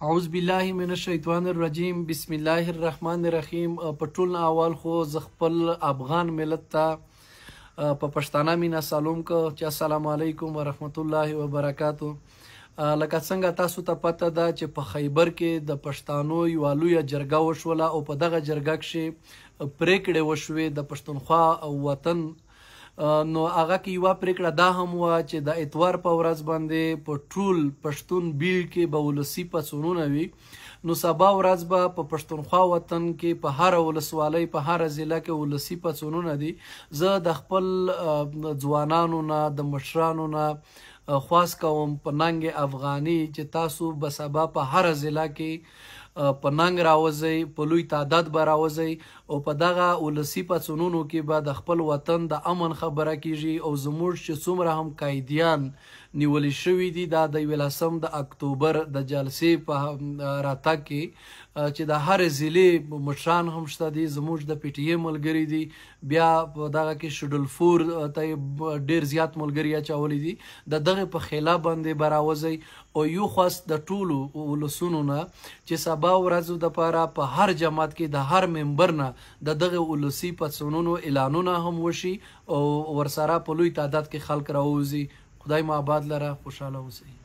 اعوذ بالله من الشیطان الرجیم بسم الله الرحمن الرحیم. په ټول اول خو ز خپل افغان ملت ته په پښتانه مینا سلام کو چې السلام علیکم ورحمت الله وبرکاتو. لکه څنګه تاسو ته پته ده چې په خیبر کې د پښتانو یوه لویه جرګه وشوله او په دغه جرګه کښې پریکړې وشوې د پښتونخوا وطن. نو هغه کې یوه پریکړه دا هم وه چې د اتوار په ورځ باندې په ټول پښتون بیل کې به ولسي پاڅونونه وي. نو سبا ورځ به په پښتونخوا وطن کې په هره ولسوالۍ په هره ضلع کې ولسي پاڅونونه دي. زه د خپل ځوانانو نه د مشرانو نه خواست کوم په ننګ افغاني چې تاسو به سبا په هره ضلع کې په ننګ راوځئ، په لوی تعداد به راوځئ او په دغه ولسي پاڅونونو کې به د خپل وطن د امن خبره کیږي. او زموږ چې څومره هم قیدیان نیولي شوي دي دا د 11 د اکتوبر د جلسې په راتګ کې چې د هرې ضلعې مشران هم شته دي، زموږ د پی ټي ایم ملګري دي، بیا په دغه کې شډول 4 ته ډېر زیات ملګري اچولي دي. د دغې په خلاف باندې به راوځئ او یو خواست د ټولو ولسونو نه چې سبا ورځو دپاره په هر جماعت کې د هر ممبر نه د دغه ولسي پاڅونونو اعلانونه هم وشي او ورسره په لوی تعداد کې خلک راووځي. خدای مو آباد لره، خوشحاله اوسئ.